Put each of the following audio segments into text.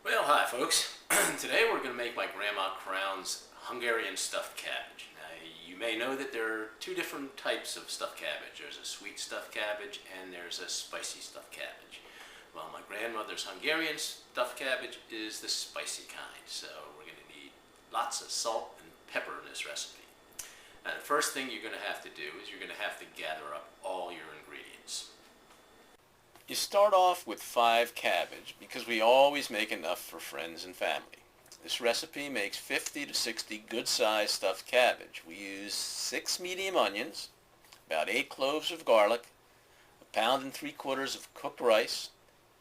Well, hi folks. Today we're going to make my Grandma Kraun's Hungarian stuffed cabbage. Now, you may know that there are two different types of stuffed cabbage. There's a sweet stuffed cabbage and there's a spicy stuffed cabbage. Well, my grandmother's Hungarian stuffed cabbage is the spicy kind, so we're going to need lots of salt and pepper in this recipe. Now, the first thing you're going to have to do is you're going to have to gather up all your ingredients. You start off with 5 cabbage because we always make enough for friends and family. This recipe makes 50 to 60 good-sized stuffed cabbage. We use 6 medium onions, about 8 cloves of garlic, 1 pound and 3/4 of cooked rice,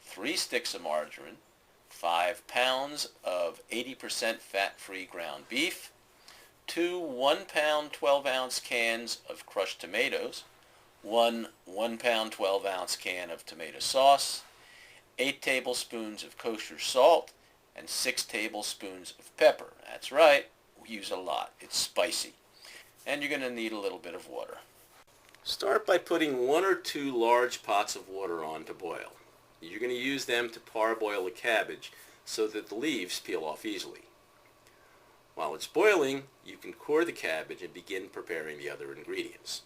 3 sticks of margarine, 5 pounds of 80% fat-free ground beef, 2 1-pound 12-ounce cans of crushed tomatoes, 1 1-pound 12-ounce can of tomato sauce, 8 tablespoons of kosher salt, and 6 tablespoons of pepper. That's right, we use a lot. It's spicy. And you're going to need a little bit of water. Start by putting 1 or 2 large pots of water on to boil. You're going to use them to parboil the cabbage so that the leaves peel off easily. While it's boiling, you can core the cabbage and begin preparing the other ingredients.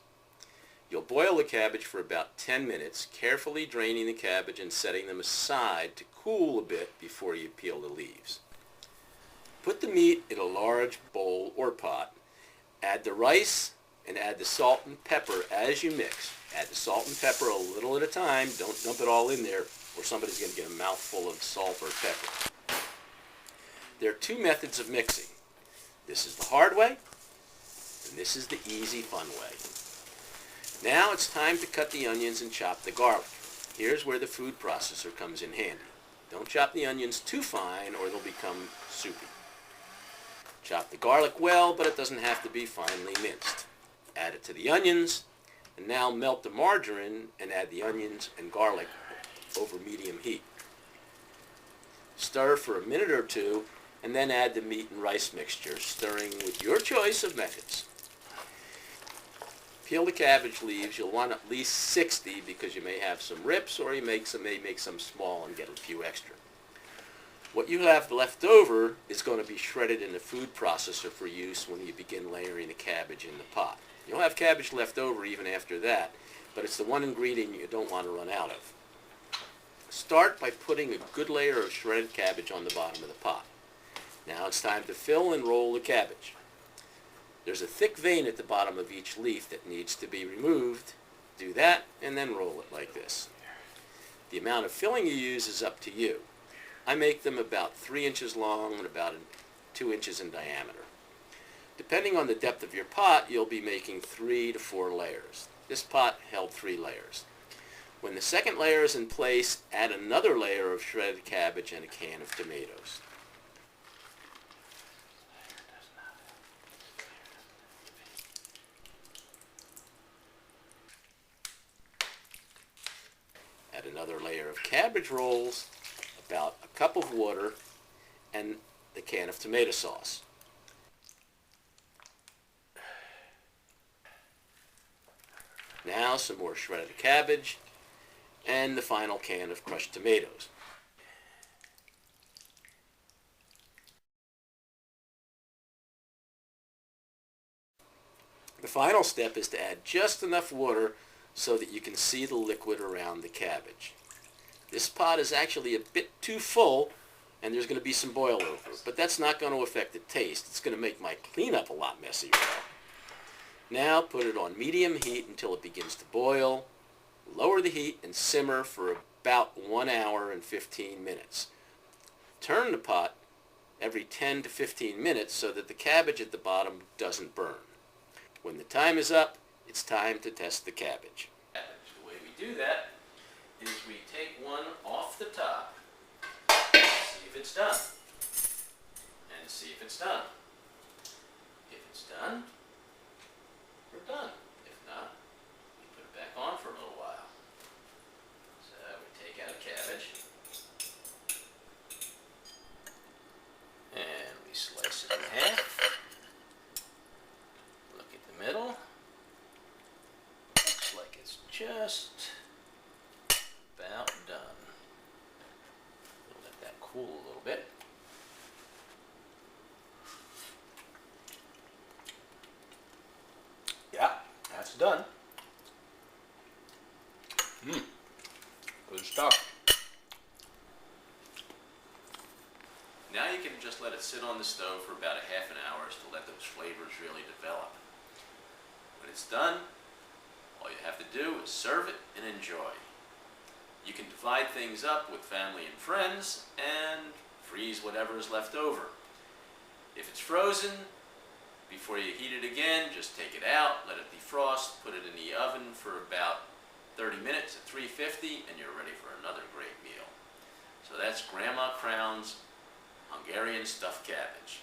You'll boil the cabbage for about 10 minutes, carefully draining the cabbage and setting them aside to cool a bit before you peel the leaves. Put the meat in a large bowl or pot. Add the rice and add the salt and pepper as you mix. Add the salt and pepper a little at a time. Don't dump it all in there or somebody's going to get a mouthful of salt or pepper. There are 2 methods of mixing. This is the hard way and this is the easy, fun way. Now it's time to cut the onions and chop the garlic. Here's where the food processor comes in handy. Don't chop the onions too fine or they'll become soupy. Chop the garlic well, but it doesn't have to be finely minced. Add it to the onions, and now melt the margarine and add the onions and garlic over medium heat. Stir for a minute or 2, and then add the meat and rice mixture, stirring with your choice of methods. Peel the cabbage leaves. You'll want at least 60 because you may have some rips or you may make some small and get a few extra. What you have left over is going to be shredded in the food processor for use when you begin layering the cabbage in the pot. You'll have cabbage left over even after that, but it's the one ingredient you don't want to run out of. Start by putting a good layer of shredded cabbage on the bottom of the pot. Now it's time to fill and roll the cabbage. There's a thick vein at the bottom of each leaf that needs to be removed. Do that and then roll it like this. The amount of filling you use is up to you. I make them about 3 inches long and about 2 inches in diameter. Depending on the depth of your pot, you'll be making 3 to 4 layers. This pot held 3 layers. When the second layer is in place, add another layer of shredded cabbage and a can of tomatoes. Add another layer of cabbage rolls, about a cup of water, and the can of tomato sauce. Now some more shredded cabbage, and the final can of crushed tomatoes. The final step is to add just enough water so that you can see the liquid around the cabbage. This pot is actually a bit too full and there's going to be some boil over, but that's not going to affect the taste. It's going to make my cleanup a lot messier. Now put it on medium heat until it begins to boil. Lower the heat and simmer for about 1 hour and 15 minutes. Turn the pot every 10 to 15 minutes so that the cabbage at the bottom doesn't burn. When the time is up, it's time to test the cabbage. The way we do that is we take one off the top, see if it's done, and see if it's done. If it's done, we're done. If not, we put it back on for a little while. So we take out a cabbage, and we slice it in half. Look at the middle. Looks like it's just about done. We'll let that cool. cool a little bit. Yeah, that's done. Good stuff. Now you can just let it sit on the stove for about a half an hour to let those flavors really develop. When it's done, all you have to do is serve it and enjoy. You can divide things up with family and friends and freeze whatever is left over. If it's frozen, before you heat it again, just take it out, let it defrost, put it in the oven for about 30 minutes at 350, and you're ready for another great meal. So that's Grandma Kraun's Hungarian stuffed cabbage.